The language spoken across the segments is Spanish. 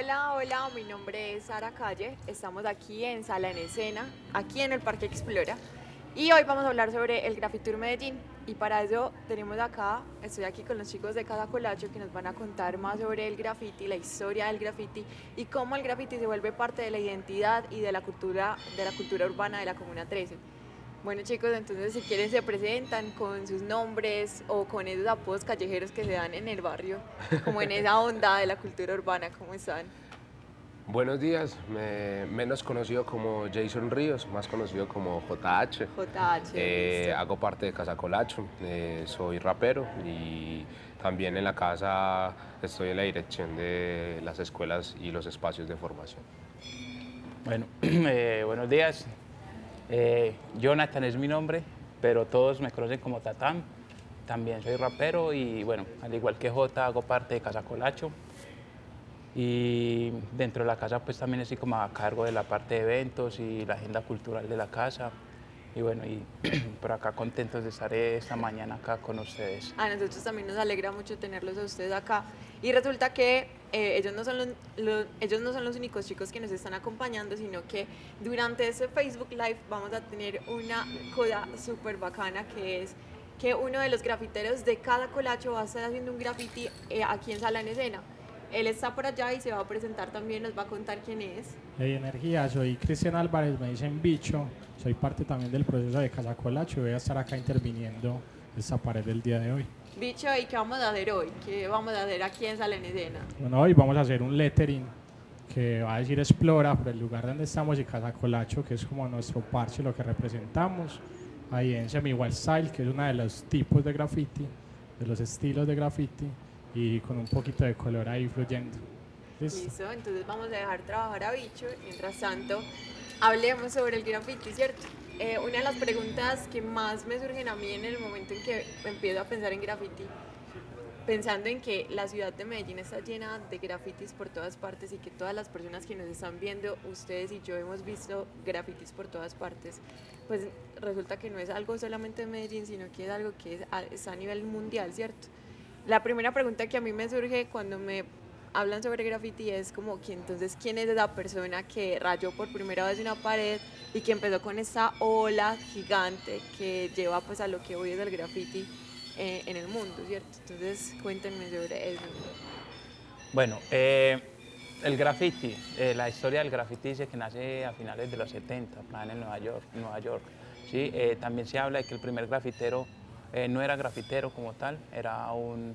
Hola, hola, mi nombre es Sara Calle, estamos aquí en Sala en Escena, aquí en el Parque Explora, y hoy vamos a hablar sobre el Graffiti Tour Medellín. Y para ello tenemos acá, estoy aquí con los chicos de Casa Colacho que nos van a contar más sobre el graffiti, la historia del graffiti y cómo el graffiti se vuelve parte de la identidad y de la cultura urbana de la Comuna 13. Bueno chicos, entonces si quieren se presentan con sus nombres o con esos apodos callejeros que se dan en el barrio, como en esa onda de la cultura urbana, ¿cómo están? Buenos días, menos conocido como Jason Ríos, más conocido como JH. JH, listo. Hago parte de Casa Colacho, soy rapero y también en la casa estoy en la dirección de las escuelas y los espacios de formación. Bueno, buenos días. Jonathan es mi nombre, pero todos me conocen como Tatán. También soy rapero y bueno, al igual que Jota, hago parte de Casa Colacho. Y dentro de la casa pues también estoy como a cargo de la parte de eventos y la agenda cultural de la casa. Y bueno, y por acá contentos de estar esta mañana acá con ustedes. A nosotros también nos alegra mucho tenerlos a ustedes acá. Y resulta que ellos no son los únicos chicos que nos están acompañando, sino que durante este Facebook Live vamos a tener una cosa súper bacana que es que uno de los grafiteros de cada colacho va a estar haciendo un graffiti aquí en Sala en Escena. Él está por allá y se va a presentar también, nos va a contar quién es. Hey, energía, soy Cristian Álvarez, me dicen Bicho, soy parte también del proceso de Casa Colacho y voy a estar acá interviniendo esta pared del día de hoy. Bicho, ¿y qué vamos a hacer hoy? ¿Qué vamos a hacer aquí en Sala en Escena? Bueno, hoy vamos a hacer un lettering que va a decir Explora por el lugar donde estamos y Casa Colacho, que es como nuestro parche, lo que representamos. Ahí en Semi Wild Style, que es uno de los tipos de graffiti, de los estilos de graffiti, y con un poquito de color ahí fluyendo. ¿Listo? Listo, entonces vamos a dejar trabajar a Bicho. Mientras tanto, hablemos sobre el graffiti, ¿cierto? Una de las preguntas que más me surgen a mí en el momento en que empiezo a pensar en graffiti, pensando en que la ciudad de Medellín está llena de grafitis por todas partes y que todas las personas que nos están viendo, ustedes y yo hemos visto grafitis por todas partes, pues resulta que no es algo solamente de Medellín, sino que es algo que está a nivel mundial, ¿cierto? La primera pregunta que a mí me surge cuando me hablan sobre graffiti es como que entonces quién es esa persona que rayó por primera vez una pared y que empezó con esta ola gigante que lleva pues a lo que hoy es el graffiti en el mundo, ¿cierto? Entonces cuéntenme sobre eso. Bueno, el graffiti, la historia del graffiti dice que nace a finales de los 70, plan en Nueva York. ¿Sí? También se habla de que el primer grafitero no era grafitero como tal, era un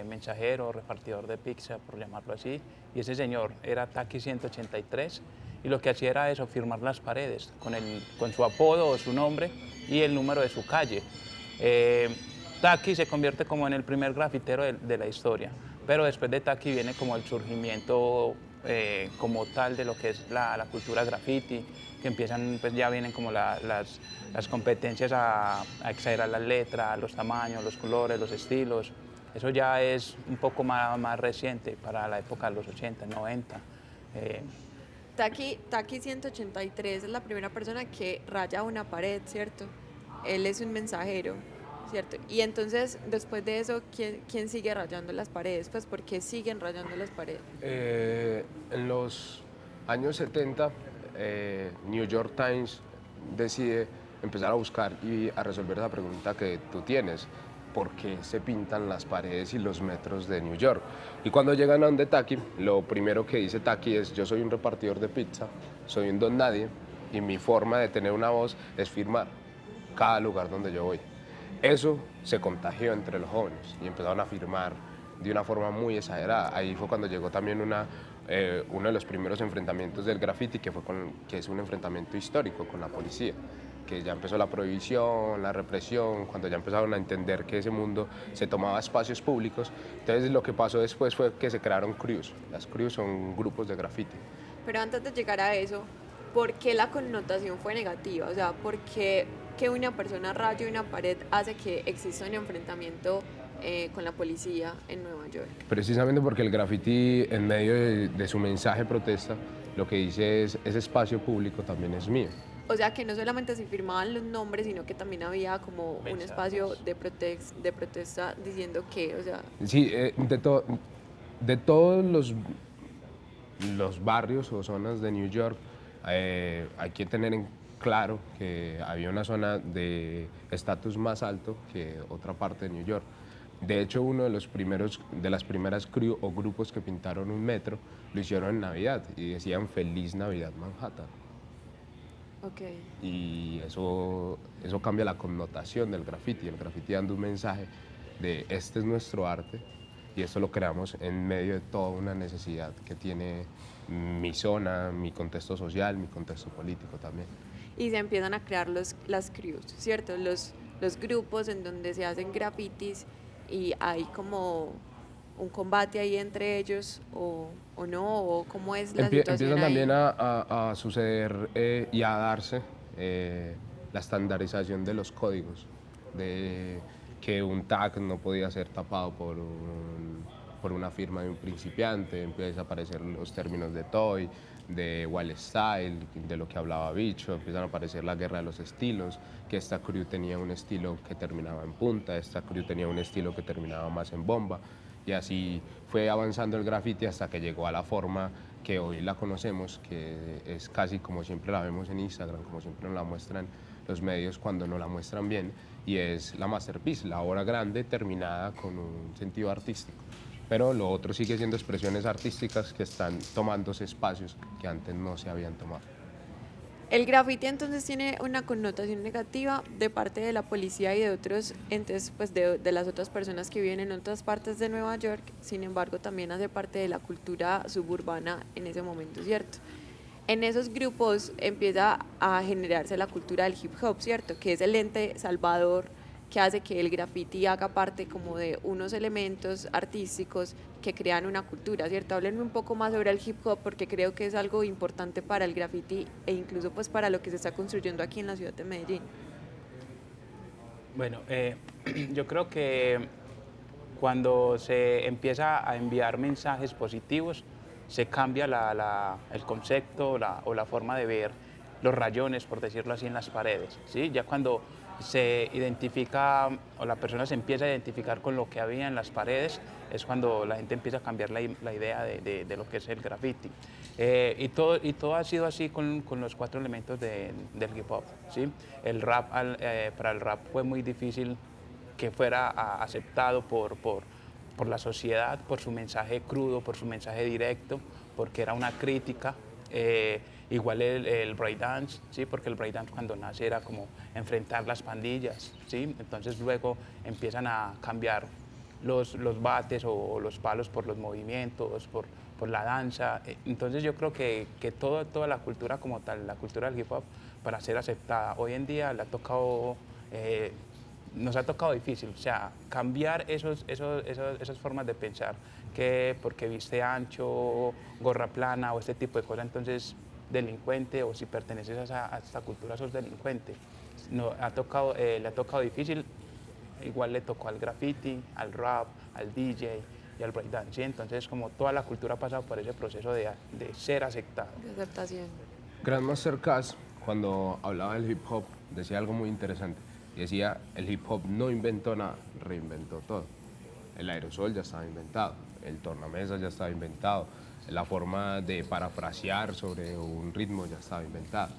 mensajero, repartidor de pizza, por llamarlo así, y ese señor era Taki 183 y lo que hacía era eso, firmar las paredes con su apodo o su nombre y el número de su calle. Taki se convierte como en el primer grafitero de la historia, pero después de Taki viene como el surgimiento como tal de lo que es la cultura graffiti, que empiezan, pues ya vienen como las competencias a exagerar las letras, los tamaños, los colores, los estilos. Eso ya es un poco más reciente para la época de los 80, 90. Taki 183 es la primera persona que raya una pared, ¿cierto? Él es un mensajero, ¿cierto? Y entonces, después de eso, ¿quién sigue rayando las paredes? Pues, ¿por qué siguen rayando las paredes? En los años 70, New York Times decide empezar a buscar y a resolver esa pregunta que tú tienes. ¿Por qué se pintan las paredes y los metros de New York? Y cuando llegan a donde Taki, lo primero que dice Taki es: yo soy un repartidor de pizza, soy un don nadie y mi forma de tener una voz es firmar cada lugar donde yo voy. Eso se contagió entre los jóvenes y empezaron a firmar de una forma muy exagerada. Ahí fue cuando llegó también uno de los primeros enfrentamientos del graffiti, que es un enfrentamiento histórico con la policía, que ya empezó la prohibición, la represión, cuando ya empezaron a entender que ese mundo se tomaba espacios públicos. Entonces lo que pasó después fue que se crearon crews. Las crews son grupos de graffiti. Pero antes de llegar a eso, ¿por qué la connotación fue negativa? O sea, ¿por qué que una persona raye una pared hace que exista un enfrentamiento con la policía en Nueva York? Precisamente porque el graffiti, en medio de su mensaje protesta, lo que dice es: ese espacio público también es mío. O sea, que no solamente se firmaban los nombres, sino que también había como un Mensajes. espacio de protesta diciendo que, o sea, Sí, de todos los los barrios o zonas de New York, hay que tener en claro que había una zona de estatus más alto que otra parte de New York. De hecho, uno de las primeras crew o grupos que pintaron un metro lo hicieron en Navidad y decían Feliz Navidad Manhattan. Ok. Y eso cambia la connotación del graffiti. El graffiti dando un mensaje de este es nuestro arte y esto lo creamos en medio de toda una necesidad que tiene mi zona, mi contexto social, mi contexto político también. Y se empiezan a crear las crews, ¿cierto? Los grupos en donde se hacen grafitis y hay como un combate ahí entre ellos o no, o cómo es la situación Empiezan ahí. también a suceder y a darse la estandarización de los códigos, de que un tag no podía ser tapado por una firma de un principiante, empiezan a aparecer los términos de Toy, de Wild Style, de lo que hablaba Bicho, empiezan a aparecer la guerra de los estilos, que esta crew tenía un estilo que terminaba en punta, esta crew tenía un estilo que terminaba más en bomba, y así fue avanzando el graffiti hasta que llegó a la forma que hoy la conocemos, que es casi como siempre la vemos en Instagram, como siempre nos la muestran los medios cuando nos la muestran bien, y es la masterpiece, la obra grande terminada con un sentido artístico. Pero lo otro sigue siendo expresiones artísticas que están tomándose espacios que antes no se habían tomado. El graffiti entonces tiene una connotación negativa de parte de la policía y de otros entes, pues de las otras personas que viven en otras partes de Nueva York, sin embargo también hace parte de la cultura suburbana en ese momento, ¿cierto? En esos grupos empieza a generarse la cultura del hip hop, ¿cierto? Que es el ente salvador que hace que el graffiti haga parte como de unos elementos artísticos que crean una cultura, ¿cierto? Háblenme un poco más sobre el hip hop porque creo que es algo importante para el graffiti e incluso pues para lo que se está construyendo aquí en la ciudad de Medellín. Bueno, yo creo que cuando se empieza a enviar mensajes positivos, se cambia el concepto o la forma de ver los rayones, por decirlo así, en las paredes, ¿sí? Ya cuando se identifica o la persona se empieza a identificar con lo que había en las paredes, es cuando la gente empieza a cambiar la idea de lo que es el graffiti. Y todo ha sido así con los 4 elementos del hip hop, ¿sí? El rap, para el rap fue muy difícil que fuera aceptado por la sociedad, por su mensaje crudo, por su mensaje directo, porque era una crítica. Igual el breakdance, ¿sí? Porque el breakdance cuando nace era como enfrentar las pandillas, ¿sí? Entonces luego empiezan a cambiar los bates o los palos por los movimientos, por la danza. Entonces yo creo que toda la cultura como tal, la cultura del hip hop, para ser aceptada hoy en día le ha tocado nos ha tocado difícil, o sea, cambiar esas formas de pensar, que porque viste ancho, gorra plana o este tipo de cosas, entonces delincuente, o si perteneces a esta cultura sos delincuente. No, le ha tocado difícil, igual le tocó al graffiti, al rap, al DJ y al breakdance, ¿sí? Entonces como toda la cultura ha pasado por ese proceso de ser aceptada. De aceptación. Grandmaster Caz, cuando hablaba del hip hop, decía algo muy interesante. Y decía, el hip hop no inventó nada, reinventó todo. El aerosol ya estaba inventado, el tornamesa ya estaba inventado, la forma de parafrasear sobre un ritmo ya estaba inventada.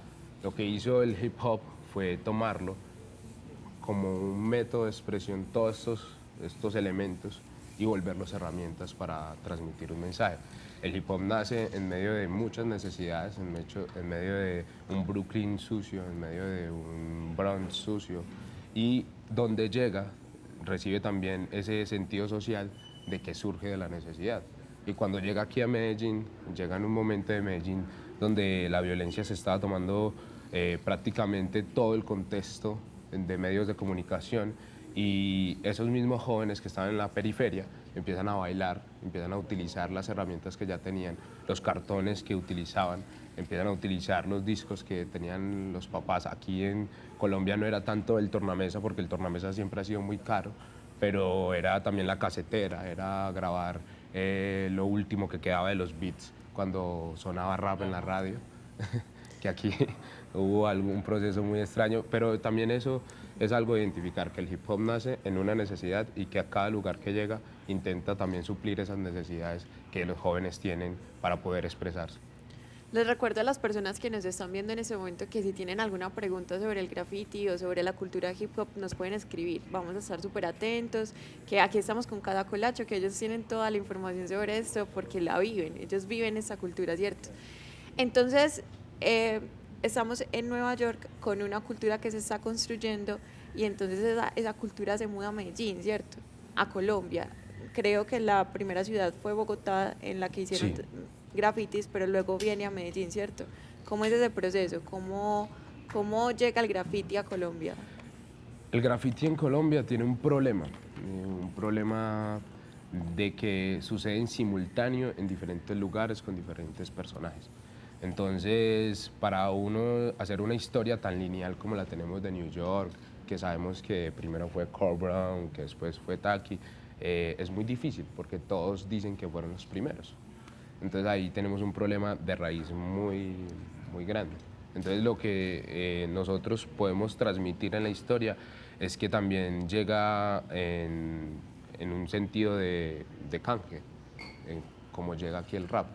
Lo que hizo el hip hop fue tomarlo como un método de expresión, todos estos elementos, y volverlos herramientas para transmitir un mensaje. El hip hop nace en medio de muchas necesidades, en medio de un Brooklyn sucio, en medio de un Bronx sucio, y donde llega recibe también ese sentido social de que surge de la necesidad. Y cuando llega aquí a Medellín, llega en un momento de Medellín donde la violencia se estaba tomando prácticamente todo el contexto de medios de comunicación, y esos mismos jóvenes que estaban en la periferia empiezan a bailar, empiezan a utilizar las herramientas que ya tenían, los cartones que utilizaban, empiezan a utilizar los discos que tenían los papás. Aquí en Colombia no era tanto el tornamesa, porque el tornamesa siempre ha sido muy caro, pero era también la casetera, era grabar lo último que quedaba de los beats cuando sonaba rap en la radio, que aquí hubo algún proceso muy extraño, pero también eso es algo de identificar, que el hip hop nace en una necesidad y que a cada lugar que llega intenta también suplir esas necesidades que los jóvenes tienen para poder expresarse. Les recuerdo a las personas que nos están viendo en este momento que si tienen alguna pregunta sobre el graffiti o sobre la cultura hip hop nos pueden escribir. Vamos a estar súper atentos, que aquí estamos con cada colacho, que ellos tienen toda la información sobre esto porque la viven, ellos viven esa cultura, ¿cierto? Entonces, estamos en Nueva York con una cultura que se está construyendo y entonces esa cultura se muda a Medellín, ¿cierto? A Colombia. Creo que la primera ciudad fue Bogotá en la que hicieron Sí. grafitis, pero luego viene a Medellín, ¿cierto? ¿Cómo es ese proceso? ¿Cómo llega el graffiti a Colombia? El graffiti en Colombia tiene un problema de que sucede en simultáneo en diferentes lugares con diferentes personajes. Entonces, para uno hacer una historia tan lineal como la tenemos de New York, que sabemos que primero fue Cole Brown, que después fue Taki, es muy difícil porque todos dicen que fueron los primeros. Entonces ahí tenemos un problema de raíz muy grande. Entonces lo que nosotros podemos transmitir en la historia es que también llega en un sentido de canje, como llega aquí el rap.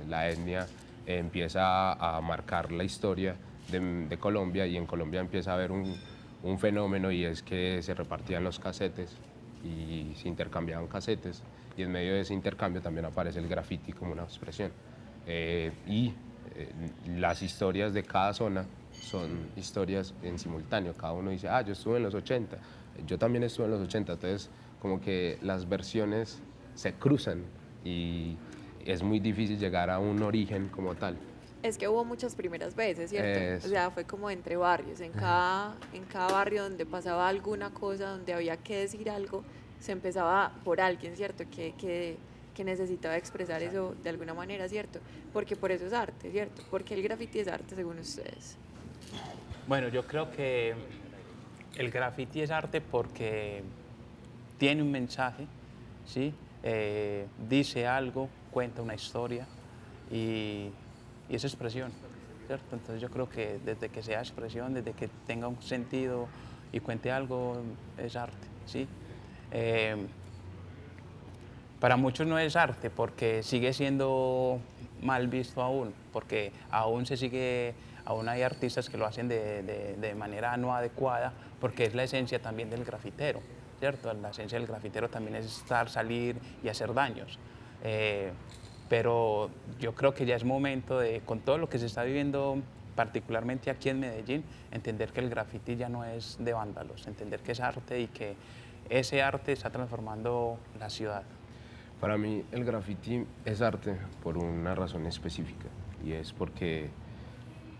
La etnia empieza a marcar la historia de Colombia y en Colombia empieza a haber un fenómeno y es que se repartían los casetes y se intercambiaban casetes y en medio de ese intercambio también aparece el graffiti como una expresión. Las historias de cada zona son historias en simultáneo, cada uno dice, yo estuve en los 80, yo también estuve en los 80, entonces como que las versiones se cruzan y es muy difícil llegar a un origen como tal. Es que hubo muchas primeras veces, ¿cierto? O sea, fue como entre barrios, en cada barrio donde pasaba alguna cosa, donde había que decir algo, se empezaba por alguien, ¿cierto? Que necesitaba expresar eso de alguna manera, ¿cierto? Porque por eso es arte, ¿cierto? Porque el graffiti es arte, según ustedes. Bueno, yo creo que el graffiti es arte porque tiene un mensaje, ¿sí? Dice algo, cuenta una historia y es expresión, ¿cierto? Entonces yo creo que desde que sea expresión, desde que tenga un sentido y cuente algo, es arte, ¿sí? Para muchos no es arte porque sigue siendo mal visto aún, porque aún hay artistas que lo hacen de manera no adecuada, porque es la esencia también del grafitero, ¿cierto? La esencia del grafitero también es salir y hacer daños. Pero yo creo que ya es momento de, con todo lo que se está viviendo, particularmente aquí en Medellín, entender que el graffiti ya no es de vándalos, entender que es arte y que ese arte está transformando la ciudad. Para mí el graffiti es arte por una razón específica y es porque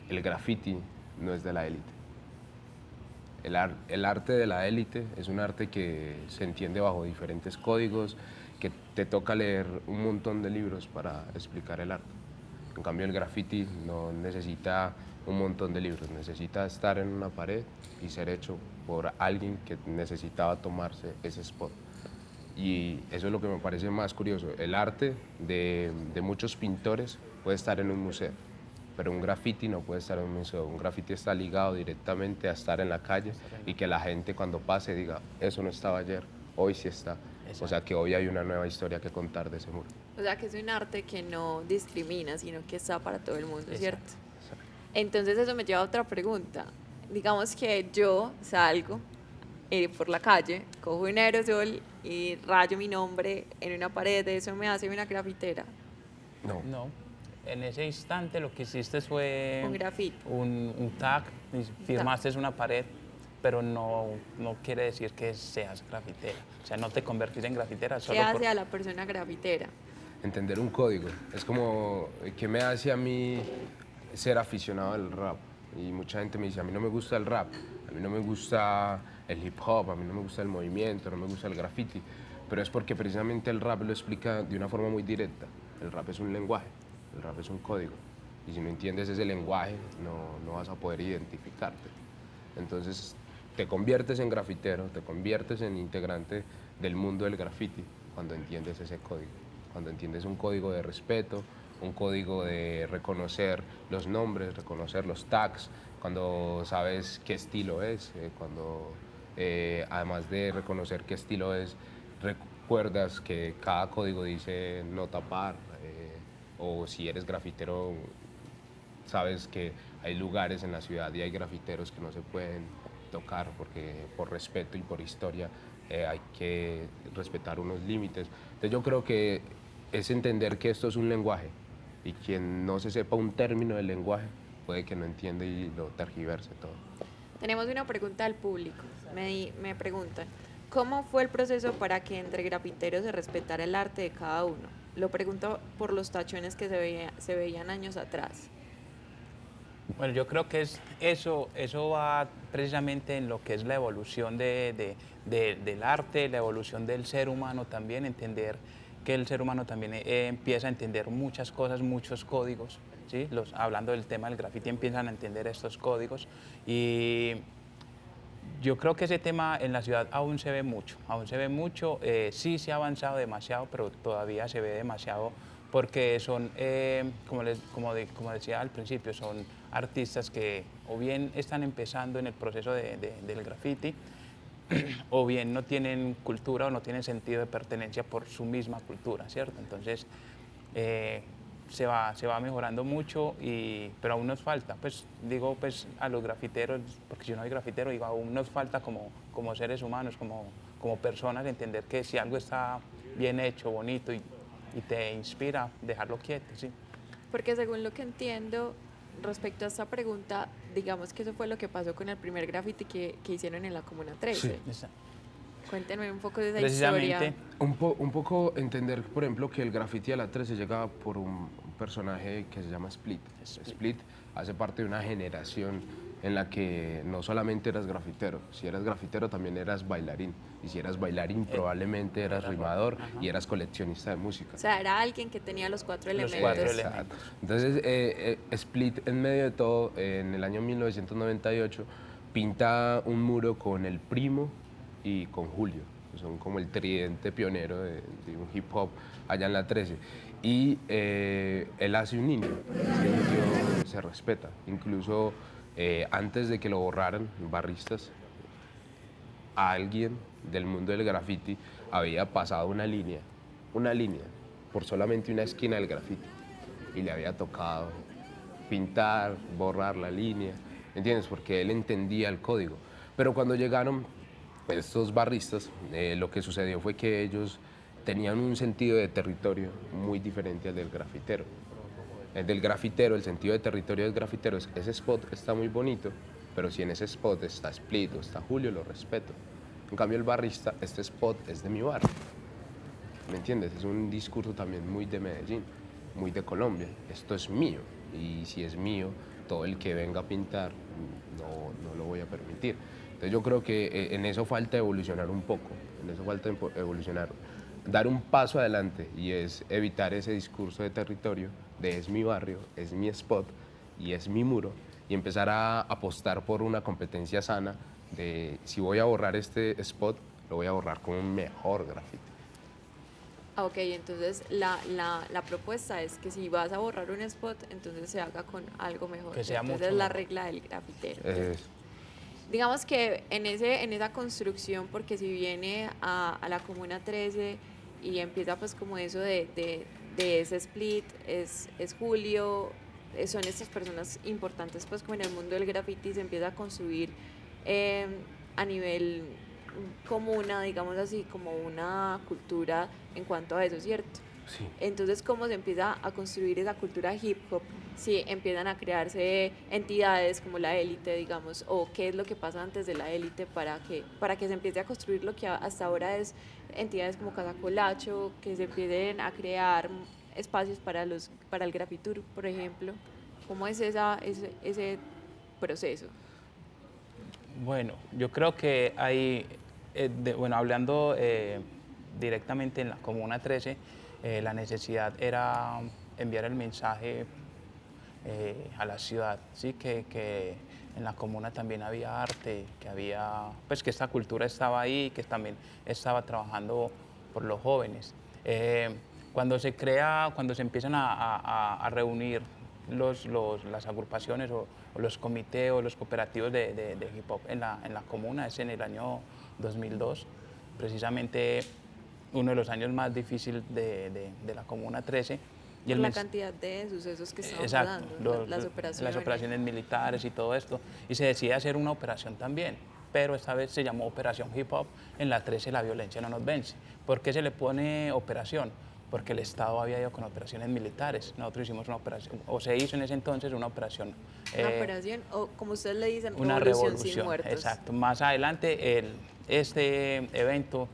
el graffiti no es de la élite. El arte de la élite es un arte que se entiende bajo diferentes códigos, que te toca leer un montón de libros para explicar el arte. En cambio el graffiti no necesita un montón de libros, necesita estar en una pared y ser hecho por alguien que necesitaba tomarse ese spot. Y eso es lo que me parece más curioso. El arte de muchos pintores puede estar en un museo, pero un graffiti no puede estar en un museo. Un graffiti está ligado directamente a estar en la calle y que la gente cuando pase diga, eso no estaba ayer, hoy sí está. O sea que hoy hay una nueva historia que contar de ese muro. O sea, que es un arte que no discrimina, sino que está para todo el mundo, ¿cierto? Exacto. Entonces eso me lleva a otra pregunta. Digamos que yo salgo por la calle, cojo un aerosol y rayo mi nombre en una pared, ¿eso me hace una grafitera? No, en ese instante lo que hiciste fue Un grafiti. un tag, firmaste una pared, pero no quiere decir que seas grafitera. O sea, no te convertís en grafitera ¿Qué solo hace a la persona grafitera? Entender un código. Es como, ¿qué me hace a mí ser aficionado al rap? Y mucha gente me dice, a mí no me gusta el rap, a mí no me gusta el hip hop, a mí no me gusta el movimiento, no me gusta el graffiti, pero es porque precisamente el rap lo explica de una forma muy directa. El rap es un lenguaje, el rap es un código, y si no entiendes ese lenguaje, no vas a poder identificarte. Entonces, te conviertes en grafitero, te conviertes en integrante del mundo del graffiti cuando entiendes ese código, cuando entiendes un código de respeto, un código de reconocer los nombres, reconocer los tags, cuando sabes qué estilo es, cuando además de reconocer qué estilo es, recuerdas que cada código dice no tapar, o si eres grafitero, sabes que hay lugares en la ciudad y hay grafiteros que no se pueden tocar porque por respeto y por historia hay que respetar unos límites. Entonces yo creo que es entender que esto es un lenguaje y quien no se sepa un término del lenguaje puede que no entienda y lo tergiverse todo. Tenemos una pregunta del público. Me preguntan, ¿cómo fue el proceso para que entre grafiteros se respetara el arte de cada uno? Lo pregunto por los tachones que se veían años atrás. Bueno, yo creo que eso va precisamente en lo que es la evolución del arte, la evolución del ser humano también, entender que el ser humano también empieza a entender muchas cosas, muchos códigos, ¿sí? Hablando del tema del graffiti empiezan a entender estos códigos y yo creo que ese tema en la ciudad aún se ve mucho, sí se ha avanzado demasiado, pero todavía se ve demasiado porque son, como decía al principio, son artistas que o bien están empezando en el proceso del graffiti, o bien no tienen cultura o no tienen sentido de pertenencia por su misma cultura, ¿cierto? Entonces, se va mejorando mucho, pero aún nos falta, pues digo pues a los grafiteros, porque si no hay grafitero, digo, aún nos falta como seres humanos, como personas, entender que si algo está bien hecho, bonito y te inspira, dejarlo quieto, ¿sí? Porque según lo que entiendo, respecto a esta pregunta, digamos que eso fue lo que pasó con el primer graffiti que hicieron en la Comuna 13. Sí. Cuéntenme un poco de esa Precisamente, historia. Un poco entender, por ejemplo, que el graffiti a la 13 llega por un personaje que se llama Split. Split hace parte de una generación en la que no solamente eras grafitero, si eras grafitero también eras bailarín, y si eras bailarín probablemente eras rimador y eras coleccionista de música. O sea, era alguien que tenía los cuatro elementos. cuatro Exacto. Entonces, Split, en medio de todo, en el año 1998, pinta un muro con el Primo y con Julio, que son como el tridente pionero de un hip hop allá en la 13. Y él hace un niño, ese niño se respeta. Incluso antes de que lo borraran, barristas, alguien del mundo del graffiti había pasado una línea, por solamente una esquina del graffiti. Y le había tocado pintar, borrar la línea, ¿entiendes? Porque él entendía el código. Pero cuando llegaron estos barristas, lo que sucedió fue que ellos tenían un sentido de territorio muy diferente al del grafitero. El del grafitero, el sentido de territorio del grafitero es: ese spot está muy bonito, pero si en ese spot está Split o está Julio, lo respeto. En cambio, el barrista, este spot es de mi barrio. ¿Me entiendes? Es un discurso también muy de Medellín, muy de Colombia. Esto es mío, y si es mío, todo el que venga a pintar no lo voy a permitir. Entonces yo creo que en eso falta evolucionar un poco, en eso falta evolucionar, dar un paso adelante, y es evitar ese discurso de territorio, de es mi barrio, es mi spot y es mi muro, y empezar a apostar por una competencia sana de si voy a borrar este spot, lo voy a borrar con un mejor graffiti. Ok, entonces la propuesta es que si vas a borrar un spot, entonces se haga con algo mejor. Que sea entonces mucho es la mejor. regla del grafitero. Es- Digamos que en esa construcción, porque si viene a la Comuna 13 y empieza pues como eso de ese split, es Julio, son estas personas importantes pues como en el mundo del graffiti, se empieza a construir a nivel comuna, digamos así, como una cultura en cuanto a eso, ¿cierto? sí. Entonces, ¿cómo se empieza a construir esa cultura hip hop? Si empiezan a crearse entidades como la élite, digamos, o qué es lo que pasa antes de la élite para que se empiece a construir lo que hasta ahora es entidades como Casa Colacho, que se empiecen a crear espacios para el grafitur, por ejemplo. ¿Cómo es ese proceso? bueno, yo creo que hay, hablando directamente en la Comuna 13, la necesidad era enviar el mensaje a la ciudad, ¿sí? Que en la comuna también había arte, pues que esta cultura estaba ahí, que también estaba trabajando por los jóvenes. Cuando se crea, cuando se empiezan a reunir las agrupaciones o los comités o los cooperativos de hip hop en la comuna, es en el año 2002, precisamente uno de los años más difíciles de la Comuna 13. Y por la cantidad de sucesos que estaban dando, las operaciones militares y todo esto. Y se decide hacer una operación también, pero esta vez se llamó Operación Hip Hop. En la 13 la violencia no nos vence. ¿Por qué se le pone operación? Porque el Estado había ido con operaciones militares. Nosotros hicimos una operación, o se hizo en ese entonces una operación. Una operación, o como ustedes le dicen, una revolución sin muertos. Exacto. Más adelante este evento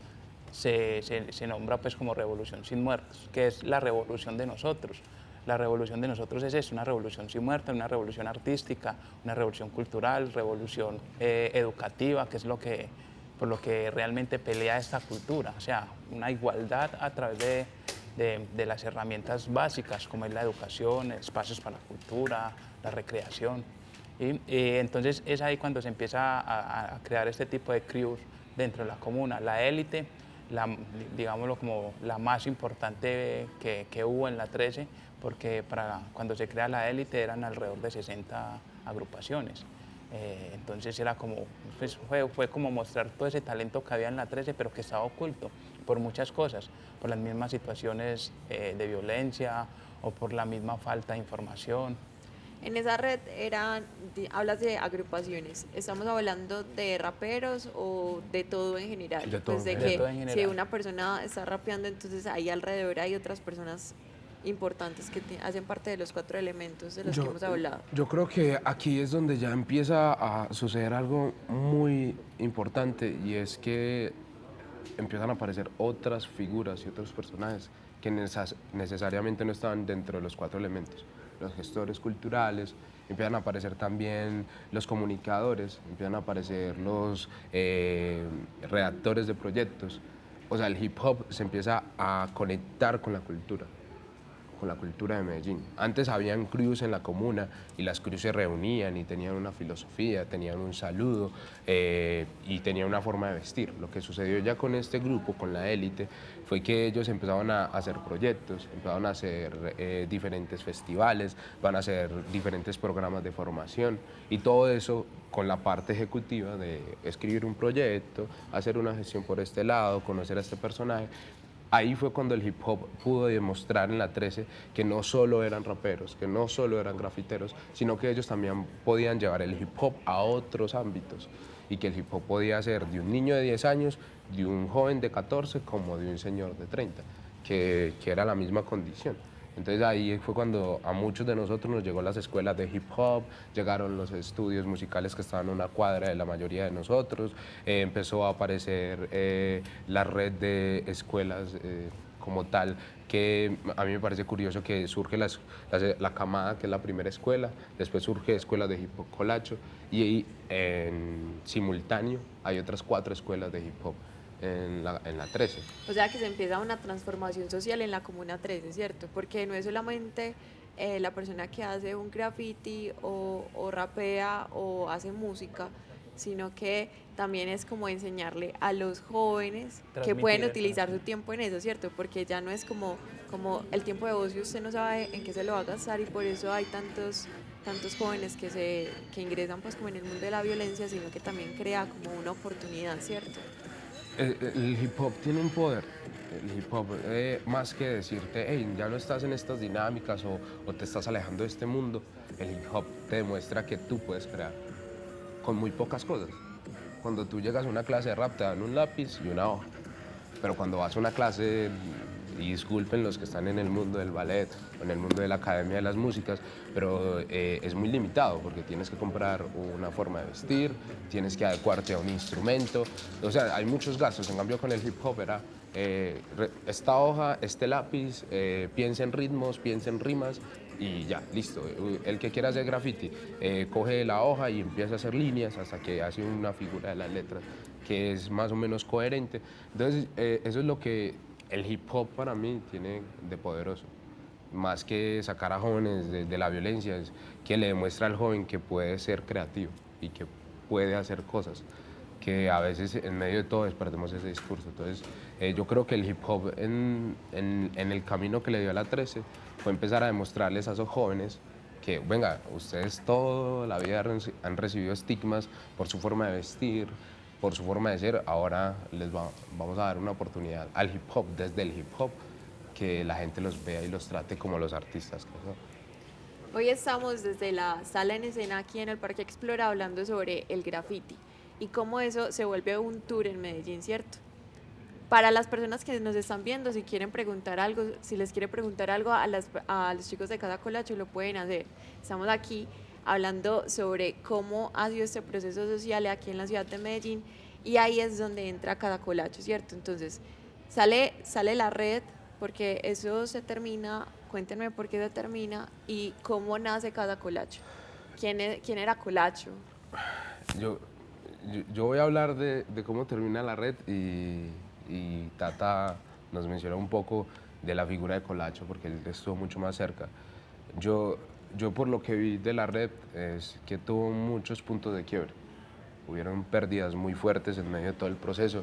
se nombra pues como Revolución sin muertos, que es la revolución de nosotros. La revolución de nosotros es eso, una revolución sin muertos, una revolución artística, una revolución cultural, revolución educativa, que es por lo que realmente pelea esta cultura, o sea, una igualdad a través de las herramientas básicas, como es la educación, espacios para la cultura, la recreación. Y entonces es ahí cuando se empieza a crear este tipo de crews dentro de la comuna. La élite, digámoslo como la más importante que hubo en la 13, porque cuando se crea la élite eran alrededor de 60 agrupaciones. Entonces era como, pues fue como mostrar todo ese talento que había en la 13, pero que estaba oculto por muchas cosas, por las mismas situaciones de violencia o por la misma falta de información. En esa red hablas de agrupaciones, ¿estamos hablando de raperos o de todo en general? De todo, pues de de que todo en general. si una persona está rapeando, entonces ahí alrededor hay otras personas importantes que hacen parte de los 4 elementos de los que hemos hablado. Yo creo que aquí es donde ya empieza a suceder algo muy importante, y es que empiezan a aparecer otras figuras y otros personajes que necesariamente no estaban dentro de los 4 elementos. Los gestores culturales, empiezan a aparecer también los comunicadores, empiezan a aparecer los redactores de proyectos. O sea, el hip hop se empieza a conectar con la cultura de Medellín. Antes habían crews en la comuna y las crews se reunían y tenían una filosofía, tenían un saludo y tenían una forma de vestir. Lo que sucedió ya con este grupo, con la élite, fue que ellos empezaban a hacer proyectos, empezaron a hacer diferentes festivales, van a hacer diferentes programas de formación, y todo eso con la parte ejecutiva de escribir un proyecto, hacer una gestión por este lado, conocer a este personaje. Ahí fue cuando el hip hop pudo demostrar en la 13 que no solo eran raperos, que no solo eran grafiteros, sino que ellos también podían llevar el hip hop a otros ámbitos, y que el hip hop podía ser de un niño de 10 años, de un joven de 14, como de un señor de 30, que era la misma condición. Entonces ahí fue cuando a muchos de nosotros nos llegó las escuelas de hip hop, llegaron los estudios musicales que estaban a una cuadra de la mayoría de nosotros, empezó a aparecer la red de escuelas como tal, que a mí me parece curioso que surge la Camada, que es la primera escuela, después surge escuela de hip hop Colacho, y en simultáneo hay otras 4 escuelas de hip hop en la 13. O sea que se empieza una transformación social en la Comuna 13, ¿cierto? Porque no es solamente la persona que hace un graffiti o rapea o hace música, sino que también es como enseñarle a los jóvenes que pueden utilizar su tiempo en eso, ¿cierto? Porque ya no es como el tiempo de ocio, usted no sabe en qué se lo va a gastar, y por eso hay tantos jóvenes que ingresan pues como en el mundo de la violencia, sino que también crea como una oportunidad, ¿cierto? El hip hop tiene un poder. El hip hop, más que decirte, hey, ya no estás en estas dinámicas o te estás alejando de este mundo, el hip hop te demuestra que tú puedes crear con muy pocas cosas. Cuando tú llegas a una clase de rap te dan un lápiz y una hoja, pero cuando vas a una clase, y disculpen los que están en el mundo del ballet o en el mundo de la academia de las músicas, pero es muy limitado, porque tienes que comprar una forma de vestir, tienes que adecuarte a un instrumento, o sea, hay muchos gastos. En cambio con el hip hop era esta hoja, este lápiz, piensa en ritmos, piensa en rimas, y ya, listo. El que quiera hacer graffiti coge la hoja y empieza a hacer líneas hasta que hace una figura de las letras que es más o menos coherente. Entonces eso es lo que el hip hop para mí tiene de poderoso. Más que sacar a jóvenes de la violencia, es que le demuestra al joven que puede ser creativo y que puede hacer cosas. que a veces en medio de todo perdemos ese discurso. Entonces, yo creo que el hip hop en el camino que le dio a la 13 fue empezar a demostrarles a esos jóvenes que, venga, ustedes toda la vida han recibido estigmas por su forma de vestir, por su forma de ser, ahora vamos a dar una oportunidad al hip hop, desde el hip hop, que la gente los vea y los trate como los artistas que son. Hoy estamos desde la sala en escena aquí en el Parque Explora hablando sobre el graffiti y cómo eso se vuelve un tour en Medellín, ¿cierto? Para las personas que nos están viendo, si quieren preguntar algo, si les quiere preguntar algo a los chicos de Casa Colacho, lo pueden hacer. Estamos aquí hablando sobre cómo ha sido este proceso social aquí en la ciudad de Medellín y ahí es donde entra Casa Colacho, ¿cierto? Entonces, sale la red, porque eso se termina. Cuéntenme por qué se termina y cómo nace Casa Colacho. ¿Quién era Colacho? Yo voy a hablar de cómo termina la red y Tata nos menciona un poco de la figura de Colacho porque él estuvo mucho más cerca. Yo por lo que vi de la red es que tuvo muchos puntos de quiebre. Hubieron pérdidas muy fuertes en medio de todo el proceso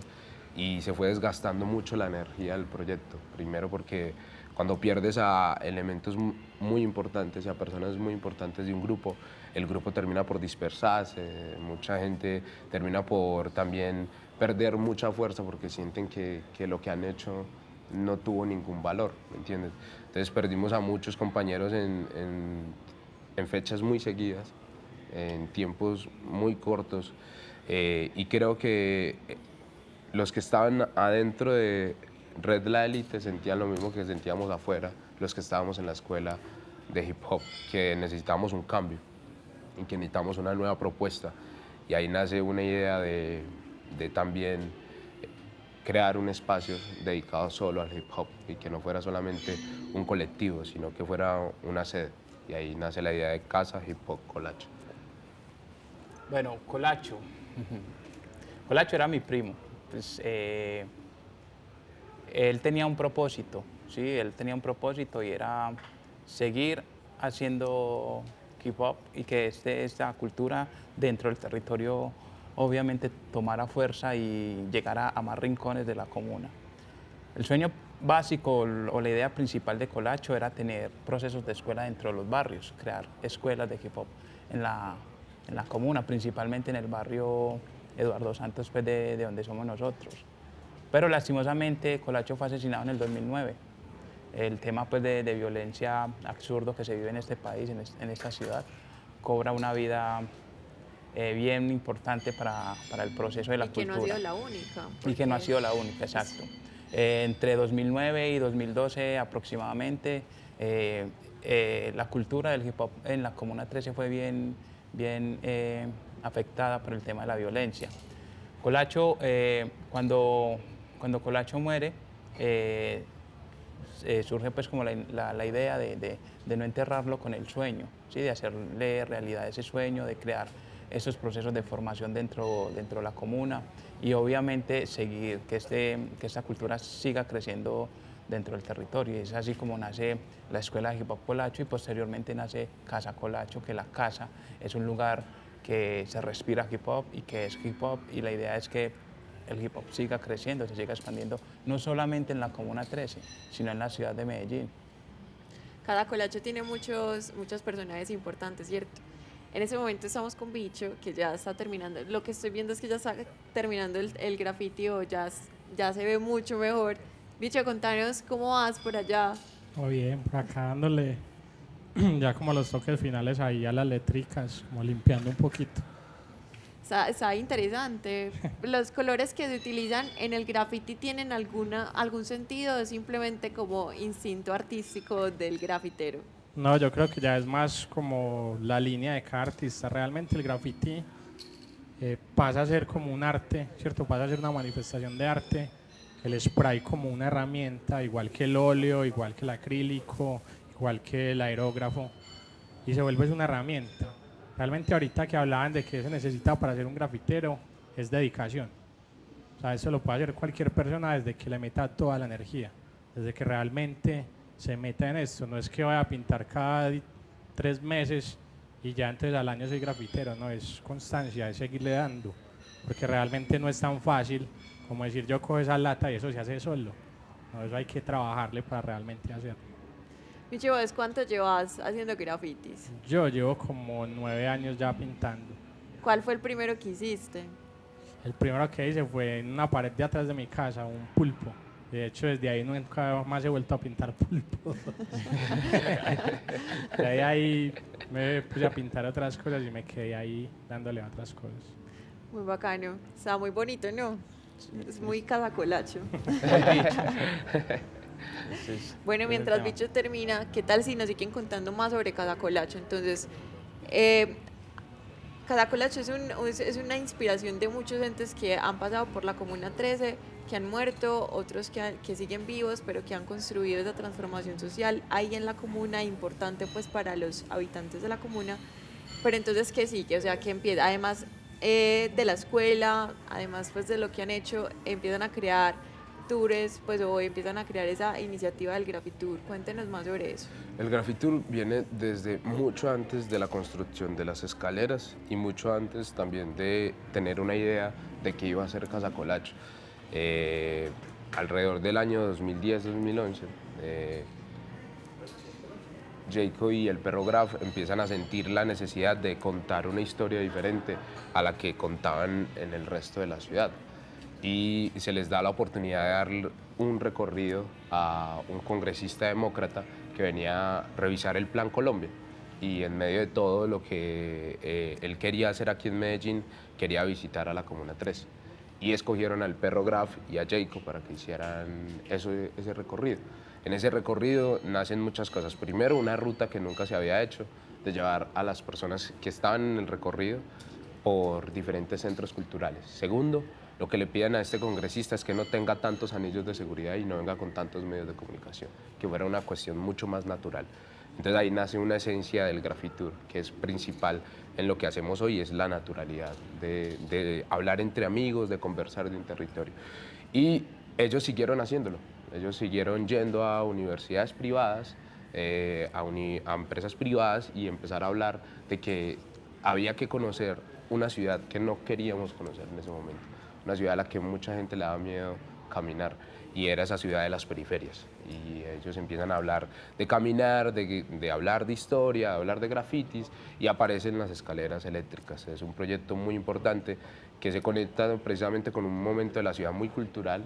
y se fue desgastando mucho la energía del proyecto. Primero porque cuando pierdes a elementos muy importantes y a personas muy importantes de un grupo, el grupo termina por dispersarse, mucha gente termina por también perder mucha fuerza porque sienten que lo que han hecho no tuvo ningún valor, ¿me entiendes? Entonces perdimos a muchos compañeros en fechas muy seguidas, en tiempos muy cortos, y creo que los que estaban adentro de Red La Élite sentían lo mismo que sentíamos afuera, los que estábamos en la escuela de hip hop, que necesitábamos un cambio y que necesitamos una nueva propuesta. Y ahí nace una idea de también crear un espacio dedicado solo al hip hop y que no fuera solamente un colectivo, sino que fuera una sede. Y ahí nace la idea de Casa Hip Hop Colacho. Bueno, Colacho. Colacho era mi primo. Pues, él tenía un propósito, ¿sí? Él tenía un propósito y era seguir haciendo hip hop y que esta cultura dentro del territorio obviamente tomara fuerza y llegara a más rincones de la comuna. El sueño básico o la idea principal de Colacho era tener procesos de escuela dentro de los barrios, crear escuelas de hip hop en la comuna, principalmente en el barrio Eduardo Santos, pues de donde somos nosotros. Pero lastimosamente Colacho fue asesinado en el 2009. El tema pues, de violencia absurdo que se vive en este país, en esta ciudad, cobra una vida bien importante para el proceso de la cultura. Y que no ha sido la única. Y que no ha sido la única, exacto. Entre 2009 y 2012 aproximadamente, la cultura del hip hop en la Comuna 13 fue bien afectada por el tema de la violencia. Colacho, cuando Colacho muere, surge pues como la idea de no enterrarlo con el sueño, ¿sí? De hacerle realidad ese sueño, de crear esos procesos de formación dentro de la comuna y obviamente seguir que esta cultura siga creciendo dentro del territorio. Y es así como nace la Escuela de Hip Hop Colacho y posteriormente nace Casa Colacho, que la casa es un lugar que se respira hip hop y que es hip hop, y la idea es que el hip hop siga creciendo, se siga expandiendo, no solamente en la Comuna 13, sino en la ciudad de Medellín. Cada Colacho tiene muchos personajes importantes, ¿cierto? En ese momento estamos con Bicho, que ya está terminando. Lo que estoy viendo es que ya está terminando el graffiti o ya se ve mucho mejor. Bicho, contanos cómo vas por allá. Muy bien, por acá dándole ya como los toques finales ahí a las letricas, como limpiando un poquito. Está interesante. ¿Los colores que se utilizan en el graffiti tienen algún sentido o es simplemente como instinto artístico del grafitero? No, yo creo que ya es más como la línea de cada artista. Realmente el graffiti pasa a ser como un arte, ¿cierto? Pasa a ser una manifestación de arte. El spray como una herramienta, igual que el óleo, igual que el acrílico, igual que el aerógrafo. Y se vuelve una herramienta. Realmente ahorita que hablaban de qué se necesita para ser un grafitero, es dedicación. O sea, eso lo puede hacer cualquier persona desde que le meta toda la energía, desde que realmente se meta en esto. No es que vaya a pintar cada 3 meses y ya entonces al año soy grafitero, no, es constancia, es seguirle dando. porque realmente no es tan fácil como decir yo cojo esa lata y eso se hace solo. No, eso hay que trabajarle para realmente hacerlo. Michi, ¿vos cuánto llevas haciendo grafitis? Yo llevo como 9 años ya pintando. ¿Cuál fue el primero que hiciste? El primero que hice fue en una pared de atrás de mi casa, un pulpo. De hecho, desde ahí nunca más he vuelto a pintar pulpo. De ahí me puse a pintar otras cosas y me quedé ahí dándole a otras cosas. Muy bacano. Está muy bonito, ¿no? Es muy casacolacho. Bueno, mientras Bicho termina, ¿qué tal si nos siguen contando más sobre Casacolacho? Entonces, Casacolacho es una inspiración de muchos entes que han pasado por la Comuna 13, que han muerto, otros que siguen vivos, pero que han construido esa transformación social ahí en la comuna, importante pues para los habitantes de la comuna. Pero entonces, ¿qué sigue? O sea, que empieza, además de la escuela, además pues de lo que han hecho, empiezan a crear tours, pues o empiezan a crear esa iniciativa del Grafitour. Cuéntenos más sobre eso. El Grafitour viene desde mucho antes de la construcción de las escaleras y mucho antes también de tener una idea de qué iba a ser Casacolacho. Alrededor del año 2010-2011, Jacob y el perro Graf empiezan a sentir la necesidad de contar una historia diferente a la que contaban en el resto de la ciudad. Y se les da la oportunidad de dar un recorrido a un congresista demócrata que venía a revisar el Plan Colombia. Y en medio de todo lo que él quería hacer aquí en Medellín, quería visitar a la Comuna 3. Y escogieron al perro Graf y a Jacob para que hicieran ese recorrido. En ese recorrido nacen muchas cosas. Primero, una ruta que nunca se había hecho, de llevar a las personas que estaban en el recorrido por diferentes centros culturales. Segundo, lo que le piden a este congresista es que no tenga tantos anillos de seguridad y no venga con tantos medios de comunicación, que fuera una cuestión mucho más natural. Entonces ahí nace una esencia del Grafitour, que es principal en lo que hacemos hoy, es la naturalidad, de hablar entre amigos, de conversar de un territorio. Y ellos siguieron haciéndolo, ellos siguieron yendo a universidades privadas, a empresas privadas y empezar a hablar de que había que conocer una ciudad que no queríamos conocer en ese momento, una ciudad a la que mucha gente le daba miedo caminar, y era esa ciudad de las periferias. Y ellos empiezan a hablar de caminar, de hablar de historia, de hablar de grafitis, y aparecen las escaleras eléctricas. Es un proyecto muy importante que se conecta precisamente con un momento de la ciudad muy cultural,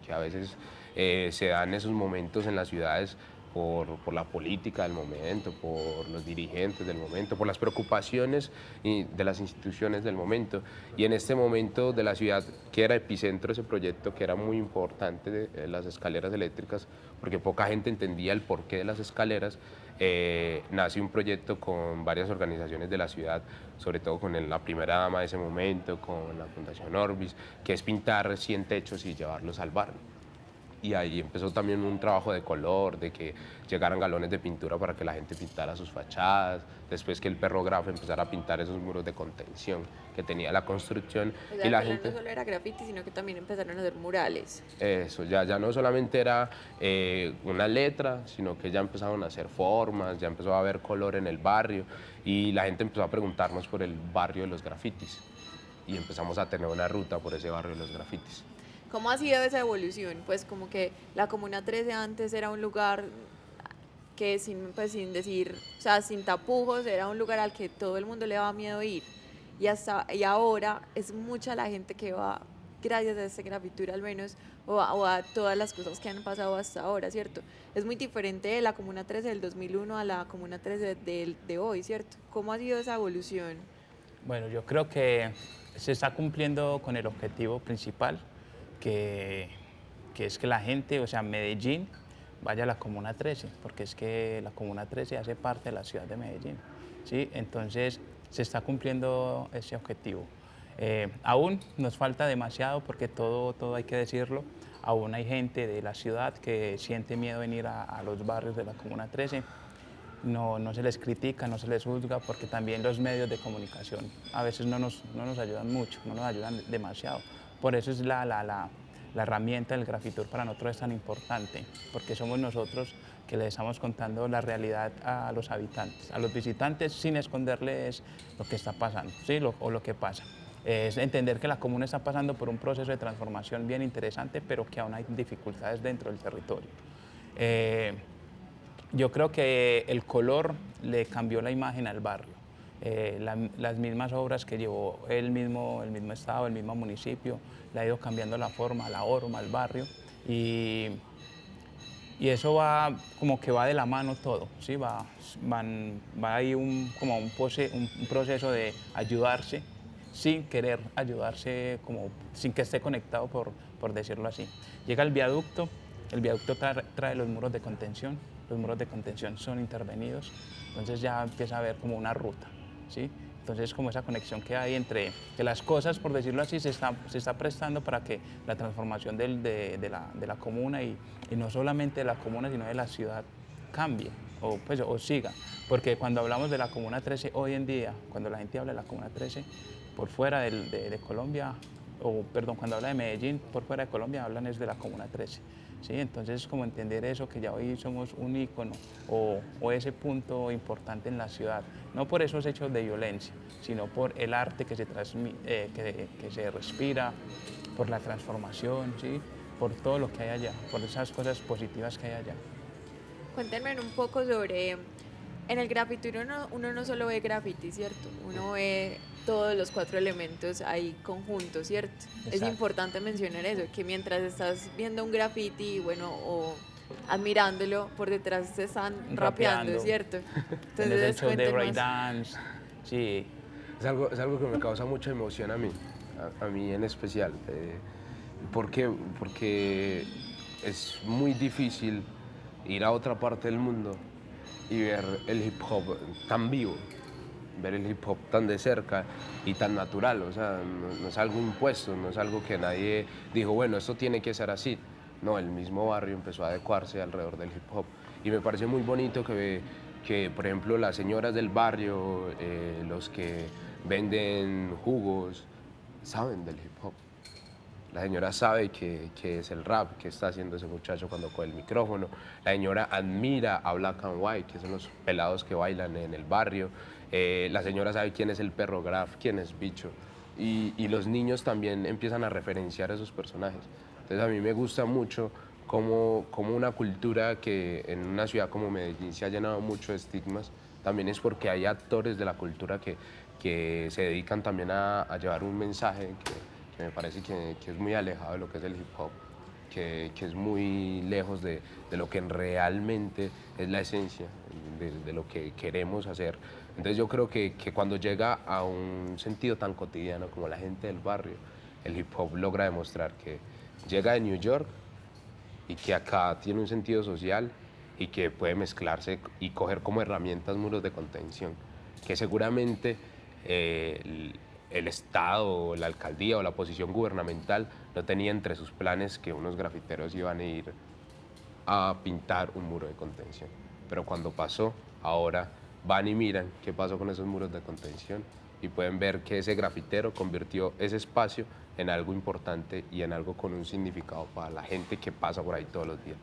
que a veces se dan esos momentos en las ciudades por la política del momento, por los dirigentes del momento, por las preocupaciones de las instituciones del momento. Y en este momento de la ciudad, que era epicentro de ese proyecto, que era muy importante, de las escaleras eléctricas, porque poca gente entendía el porqué de las escaleras, nace un proyecto con varias organizaciones de la ciudad, sobre todo con la primera dama de ese momento, con la Fundación Orbis, que es pintar 100 techos y llevarlos al barrio. Y ahí empezó también un trabajo de color, de que llegaran galones de pintura para que la gente pintara sus fachadas, después que el perro Graf empezara a pintar esos muros de contención que tenía la construcción. O sea, y la que gente... no solo era graffiti, sino que también empezaron a hacer murales. Eso, ya no solamente era una letra, sino que ya empezaron a hacer formas, ya empezó a haber color en el barrio, y la gente empezó a preguntarnos por el barrio de los grafitis, y empezamos a tener una ruta por ese barrio de los grafitis. ¿Cómo ha sido esa evolución? Pues como que la Comuna 13 antes era un lugar que sin decir, o sea, sin tapujos, era un lugar al que todo el mundo le daba miedo ir. Y ahora es mucha la gente que va, gracias a este Grafitour al menos, o a todas las cosas que han pasado hasta ahora, ¿cierto? Es muy diferente de la Comuna 13 del 2001 a la Comuna 13 de hoy, ¿cierto? ¿Cómo ha sido esa evolución? Bueno, yo creo que se está cumpliendo con el objetivo principal, que es que la gente, o sea, Medellín, vaya a la Comuna 13, porque es que la Comuna 13 hace parte de la ciudad de Medellín, ¿sí? Entonces, se está cumpliendo ese objetivo. Aún nos falta demasiado, porque todo hay que decirlo, aún hay gente de la ciudad que siente miedo venir a los barrios de la Comuna 13, no se les critica, no se les juzga, porque también los medios de comunicación a veces no nos ayudan mucho, no nos ayudan demasiado. Por eso es la herramienta del Grafitour para nosotros es tan importante, porque somos nosotros que les estamos contando la realidad a los habitantes, a los visitantes, sin esconderles lo que está pasando, ¿sí? o lo que pasa. Es entender que la comuna está pasando por un proceso de transformación bien interesante, pero que aún hay dificultades dentro del territorio. Yo creo que el color le cambió la imagen al barrio. Las mismas obras que llevó el mismo estado, el mismo municipio, le ha ido cambiando la forma, la forma al barrio, y eso va como que va de la mano todo, ¿sí? Va ahí como un proceso de ayudarse sin querer ayudarse, como sin que esté conectado, por decirlo así. Llega el viaducto trae los muros de contención. Los muros de contención son intervenidos, entonces ya empieza a haber como una ruta, ¿sí? Entonces como esa conexión que hay entre que las cosas, por decirlo así, se está prestando para que la transformación de la comuna y no solamente de la comuna, sino de la ciudad cambie o siga. Porque cuando hablamos de la Comuna 13 hoy en día, cuando la gente habla de la Comuna 13 por fuera de Colombia, cuando habla de Medellín por fuera de Colombia, hablan es de la Comuna 13. ¿Sí? Entonces es como entender eso, que ya hoy somos un ícono o ese punto importante en la ciudad, no por esos hechos de violencia, sino por el arte que se respira, por la transformación, ¿sí? Por todo lo que hay allá, por esas cosas positivas que hay allá. Cuéntenme un poco sobre, en el graffiti uno no solo ve graffiti, ¿cierto? Uno ve todos los 4 elementos ahí conjuntos, ¿cierto? Exacto. Es importante mencionar eso, que mientras estás viendo un graffiti, o admirándolo, por detrás te están rapeando, ¿cierto? Entonces el show de breakdance, sí. Es algo que me causa mucha emoción a mí en especial. ¿Por qué? Porque es muy difícil ir a otra parte del mundo y ver el hip hop tan vivo, ver el hip hop tan de cerca y tan natural. O sea, no es algo impuesto, no es algo que nadie dijo, bueno, esto tiene que ser así. No, el mismo barrio empezó a adecuarse alrededor del hip hop. Y me parece muy bonito que por ejemplo, las señoras del barrio, los que venden jugos, saben del hip hop. La señora sabe que es el rap que está haciendo ese muchacho cuando coge el micrófono. La señora admira a Black and White, que son los pelados que bailan en el barrio. La señora sabe quién es el perro Graf, quién es Bicho. Y los niños también empiezan a referenciar a esos personajes. Entonces a mí me gusta mucho como una cultura que en una ciudad como Medellín se ha llenado mucho de estigmas, también es porque hay actores de la cultura que se dedican también a llevar un mensaje que me parece que es muy alejado de lo que es el hip hop, que es muy lejos de lo que realmente es la esencia de lo que queremos hacer. Entonces yo creo que cuando llega a un sentido tan cotidiano como la gente del barrio, el hip hop logra demostrar que llega de New York y que acá tiene un sentido social y que puede mezclarse y coger como herramientas muros de contención, que seguramente el Estado, la alcaldía o la posición gubernamental no tenía entre sus planes que unos grafiteros iban a ir a pintar un muro de contención. Pero cuando pasó, ahora van y miran qué pasó con esos muros de contención y pueden ver que ese grafitero convirtió ese espacio en algo importante y en algo con un significado para la gente que pasa por ahí todos los días.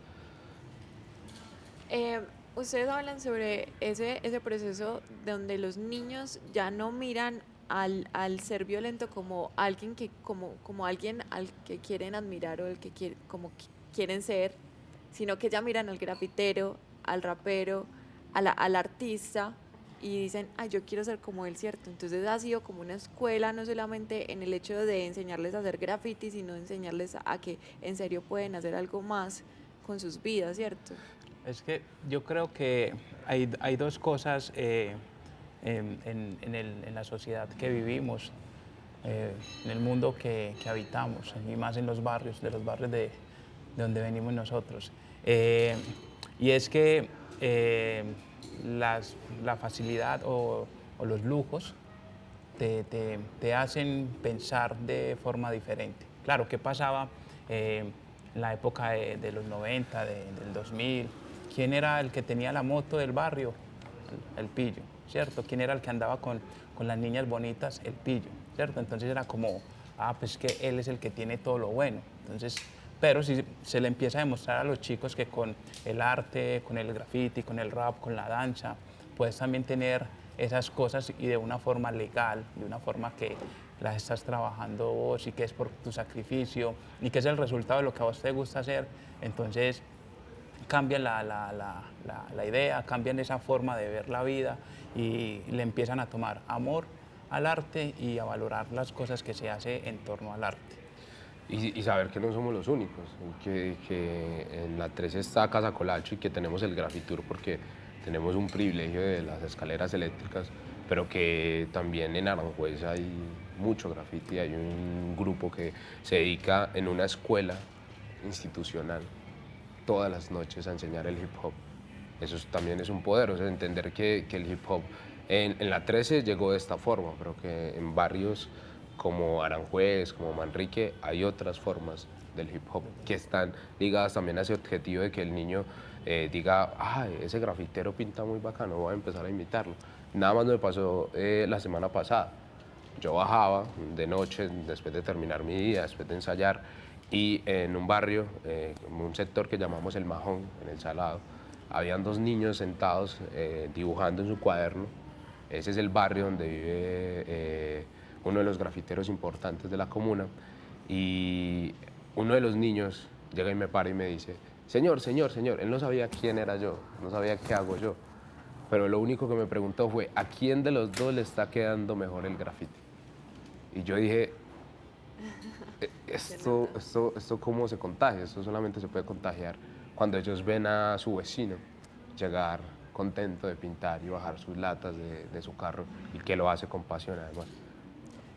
Ustedes hablan sobre ese proceso donde los niños ya no miran al ser violento como alguien como alguien al que quieren admirar o el que quieren ser, sino que ya miran al grafitero, al rapero, al artista y dicen, ay, yo quiero ser como él, ¿cierto? Entonces ha sido como una escuela, no solamente en el hecho de enseñarles a hacer graffiti, sino enseñarles a que en serio pueden hacer algo más con sus vidas, ¿cierto? Es que yo creo que hay dos cosas en la sociedad que vivimos, en el mundo que habitamos, y más en los barrios, de donde venimos nosotros. Y es que la facilidad o los lujos te hacen pensar de forma diferente. Claro, ¿qué pasaba en la época de los 90, del 2000? ¿Quién era el que tenía la moto del barrio? El pillo, ¿cierto? ¿Quién era el que andaba con las niñas bonitas? El pillo, ¿cierto? Entonces era como, pues que él es el que tiene todo lo bueno. Entonces, pero si se le empieza a demostrar a los chicos que con el arte, con el graffiti, con el rap, con la danza, puedes también tener esas cosas y de una forma legal, de una forma las estás trabajando vos y que es por tu sacrificio y que es el resultado de lo que a vos te gusta hacer, entonces cambian la idea, cambian esa forma de ver la vida y le empiezan a tomar amor al arte y a valorar las cosas que se hace en torno al arte. Y saber que no somos los únicos, que en la 13 está Casa Colacho y que tenemos el Grafitur porque tenemos un privilegio de las escaleras eléctricas, pero que también en Aranjuez hay mucho graffiti, hay un grupo que se dedica en una escuela institucional todas las noches a enseñar el hip hop. Eso también es un poder, o sea, entender que el hip hop en la 13 llegó de esta forma, pero que en barrios como Aranjuez, como Manrique, hay otras formas del hip hop que están ligadas también a ese objetivo de que el niño diga, ese grafitero pinta muy bacano, voy a empezar a imitarlo. Nada más me pasó la semana pasada. Yo bajaba de noche, después de terminar mi día, después de ensayar, y en un barrio, un sector que llamamos El Majón, en El Salado, habían 2 niños sentados dibujando en su cuaderno. Ese es el barrio donde vive uno de los grafiteros importantes de la comuna, y uno de los niños llega y me para y me dice, señor, señor, señor, él no sabía quién era yo, no sabía qué hago yo, pero lo único que me preguntó fue, ¿a quién de los dos le está quedando mejor el grafiti? Y yo dije, esto cómo se contagia, esto solamente se puede contagiar cuando ellos ven a su vecino llegar contento de pintar y bajar sus latas de su carro, y que lo hace con pasión además.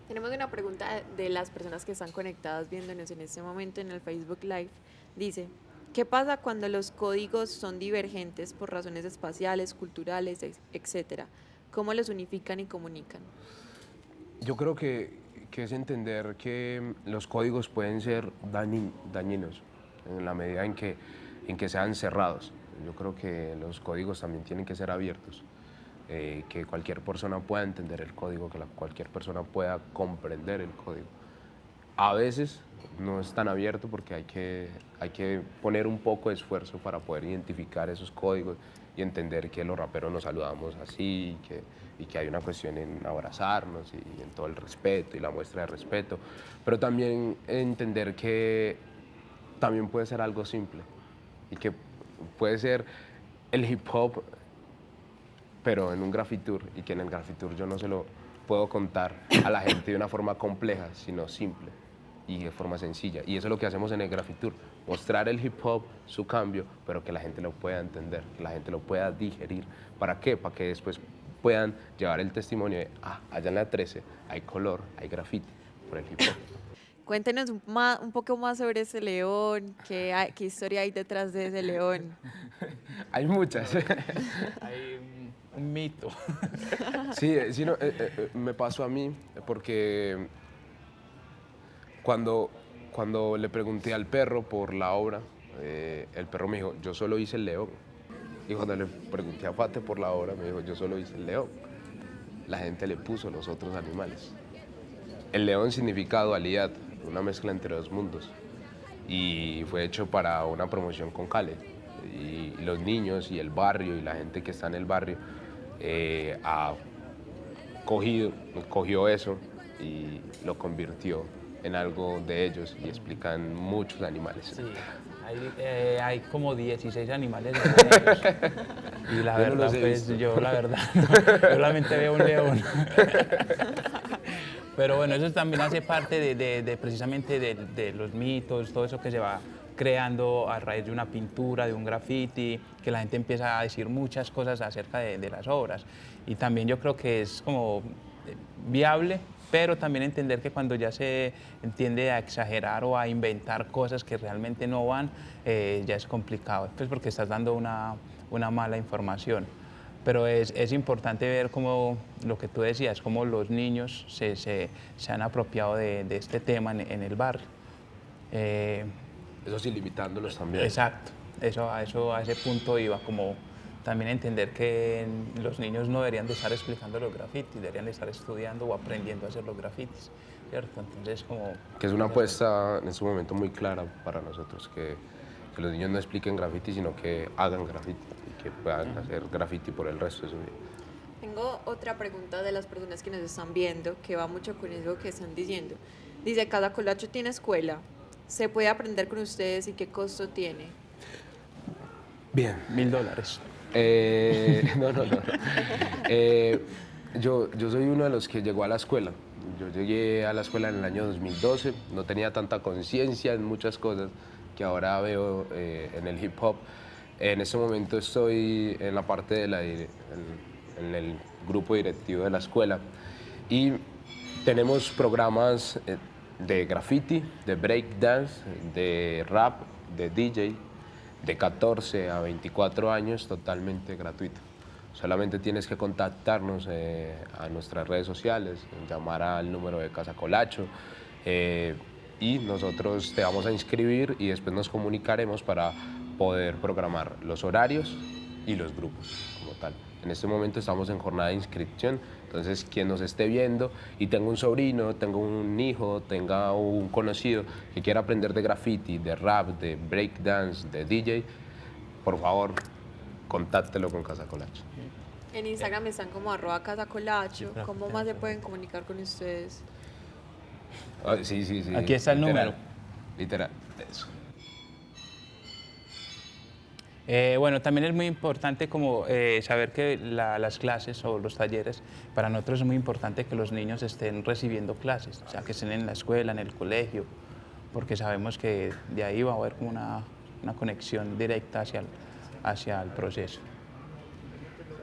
Tenemos una pregunta de las personas que están conectadas viéndonos en este momento en el Facebook Live. Dice, ¿qué pasa cuando los códigos son divergentes por razones espaciales, culturales, etcétera? ¿Cómo los unifican y comunican? Yo creo que es entender que los códigos pueden ser dañinos en la medida en que sean cerrados. Yo creo que los códigos también tienen que ser abiertos. Que cualquier persona pueda entender el código, que cualquier persona pueda comprender el código. A veces no es tan abierto porque hay que poner un poco de esfuerzo para poder identificar esos códigos y entender que los raperos nos saludamos así y que hay una cuestión en abrazarnos y en todo el respeto y la muestra de respeto, pero también entender que también puede ser algo simple y que puede ser el hip hop pero en un grafitur, y que en el grafitur yo no se lo puedo contar a la gente de una forma compleja, sino simple y de forma sencilla. Y eso es lo que hacemos en el grafitur, mostrar el hip hop, su cambio, pero que la gente lo pueda entender, que la gente lo pueda digerir. ¿Para qué? Para que después puedan llevar el testimonio de, allá en la 13 hay color, hay graffiti por el hip hop. Cuéntenos un poco más sobre ese león, qué historia hay detrás de ese león. Hay muchas. Hay un mito. Sí, no, me pasó a mí porque cuando le pregunté al perro por la obra, el perro me dijo, yo solo hice el león. Y cuando le pregunté a Pate por la obra, me dijo, yo solo hice el león. La gente le puso los otros animales. El león significa dualidad, una mezcla entre 2 mundos. Y fue hecho para una promoción con Cale. Y los niños y el barrio y la gente que está en el barrio cogió eso y lo convirtió en algo de ellos y explican muchos animales. Sí, hay como 16 animales de ellos. Y la verdad, pues yo la verdad, solamente veo un león. Pero bueno, eso también hace parte de precisamente de los mitos, todo eso que se va creando a raíz de una pintura, de un graffiti, que la gente empieza a decir muchas cosas acerca de las obras. Y también yo creo que es como viable, pero también entender que cuando ya se entiende a exagerar o a inventar cosas que realmente no van, ya es complicado, pues porque estás dando una mala información. Pero es importante ver cómo, lo que tú decías, cómo los niños se han apropiado de este tema en el barrio. Eso sí, limitándolos también. Exacto, a ese punto iba, como también entender que los niños no deberían de estar explicando los grafitis, deberían de estar estudiando o aprendiendo a hacer los grafitis, ¿cierto? Entonces, como... Que es una apuesta en este momento muy clara para nosotros, que los niños no expliquen graffiti, sino que hagan graffiti y que puedan hacer graffiti por el resto de su vida. Tengo otra pregunta de las personas que nos están viendo, que va mucho con eso que están diciendo. Dice, ¿Casa Colacho tiene escuela? ¿Se puede aprender con ustedes y qué costo tiene? Bien. $1000. No. Yo soy uno de los que llegó a la escuela. Yo llegué a la escuela en el año 2012, no tenía tanta conciencia en muchas cosas que ahora veo en el hip hop. En este momento estoy en la parte de en el grupo directivo de la escuela y tenemos programas de graffiti, de breakdance, de rap, de DJ, de 14 a 24 años totalmente gratuito. Solamente tienes que contactarnos a nuestras redes sociales, llamar al número de Casa Colacho y nosotros te vamos a inscribir y después nos comunicaremos para poder programar los horarios y los grupos como tal. En este momento estamos en jornada de inscripción, entonces quien nos esté viendo y tenga un sobrino, tenga un hijo, tenga un conocido que quiera aprender de graffiti, de rap, de breakdance, de DJ, por favor, contáctelo con Casa Colacho. En Instagram están como @casacolacho. ¿Cómo más se pueden comunicar con ustedes? Sí. Aquí está el número. Literal, eso. Bueno, también es muy importante como saber que las clases o los talleres, para nosotros es muy importante que los niños estén recibiendo clases, o sea, que estén en la escuela, en el colegio, porque sabemos que de ahí va a haber como una conexión directa hacia el proceso.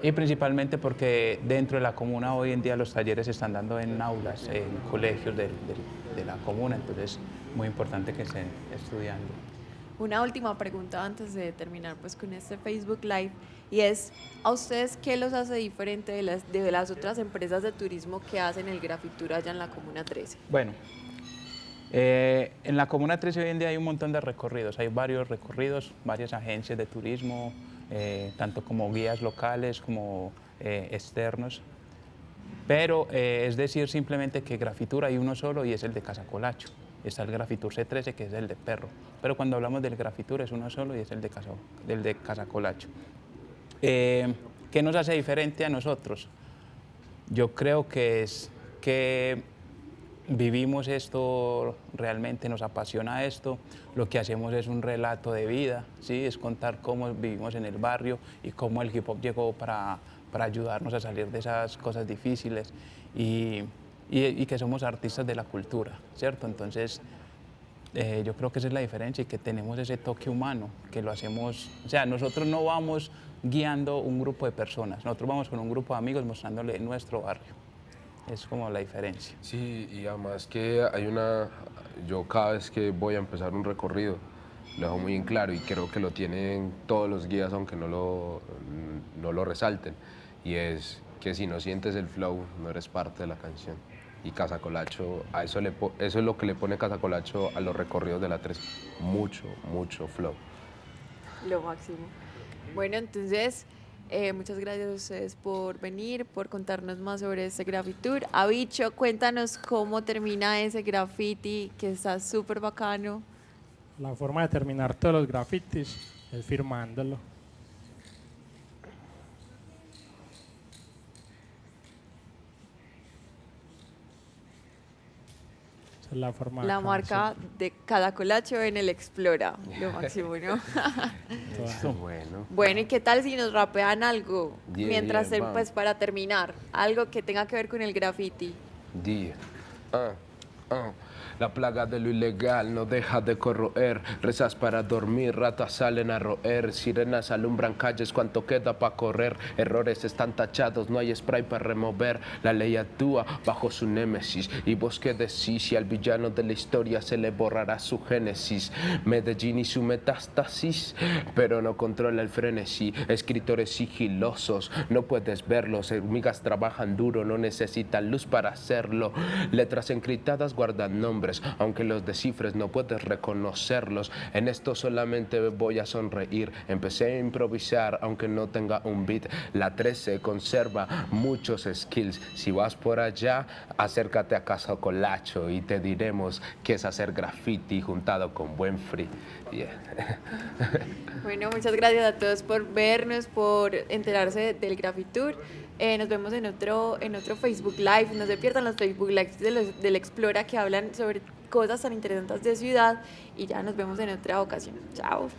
Y principalmente porque dentro de la comuna hoy en día los talleres se están dando en aulas, en colegios de la comuna, entonces es muy importante que estén estudiando. Una última pregunta antes de terminar pues con este Facebook Live, y es, ¿a ustedes qué los hace diferente de las otras empresas de turismo que hacen el Grafitur allá en la Comuna 13? Bueno, en la Comuna 13 hoy en día hay un montón de recorridos, hay varios recorridos, varias agencias de turismo, tanto como guías locales como externos, pero es decir simplemente que Grafitur hay uno solo y es el de Casa Colacho. Está el Grafitur C13 que es el de Perro, pero cuando hablamos del Grafitur es uno solo y es el de Casa Colacho. ¿Qué nos hace diferente a nosotros? Yo creo que es que vivimos esto, realmente nos apasiona esto, lo que hacemos es un relato de vida, ¿sí? Es contar cómo vivimos en el barrio y cómo el hip hop llegó para ayudarnos a salir de esas cosas difíciles y que somos artistas de la cultura, ¿cierto? Entonces, yo creo que esa es la diferencia y que tenemos ese toque humano, que lo hacemos, o sea, nosotros no vamos guiando un grupo de personas, nosotros vamos con un grupo de amigos mostrándole nuestro barrio. Es como la diferencia. Sí, y además que yo cada vez que voy a empezar un recorrido, lo dejo muy en claro y creo que lo tienen todos los guías, aunque no lo resalten, y es que si no sientes el flow, no eres parte de la canción. Y Casa Colacho, eso es lo que le pone Casa Colacho a los recorridos de la 3, mucho flow. Lo máximo. Bueno, entonces, muchas gracias a ustedes por venir, por contarnos más sobre este Grafitur. Abicho, cuéntanos cómo termina ese graffiti, que está súper bacano. La forma de terminar todos los grafitis es firmándolo. Esa es la forma. La bacana, marca sí. de Casa Colacho en el Explora, lo máximo, ¿no? Bueno. Bueno, ¿y qué tal si nos rapean algo? Bien, Mientras, bien, pues para terminar, algo que tenga que ver con el graffiti. Día. La plaga de lo ilegal no deja de corroer. Rezas para dormir, ratas salen a roer. Sirenas alumbran calles, cuánto queda para correr. Errores están tachados, no hay spray para remover. La ley actúa bajo su némesis. ¿Y vos qué decís? Si al villano de la historia se le borrará su génesis. Medellín y su metástasis, pero no controla el frenesí. Escritores sigilosos, no puedes verlos. Hormigas trabajan duro, no necesitan luz para hacerlo. Letras encriptadas guardan nombres, aunque los descifres no puedes reconocerlos. En esto solamente voy a sonreír. Empecé a improvisar, aunque no tenga un beat. La 13 conserva muchos skills. Si vas por allá, acércate a Casa Colacho y te diremos qué es hacer graffiti juntado con buen free. Yeah. Bueno, muchas gracias a todos por vernos, por enterarse del Grafitur. Nos vemos en otro Facebook Live. No se pierdan los Facebook Lives del Explora que hablan sobre cosas tan interesantes de ciudad. Y ya nos vemos en otra ocasión. Chao.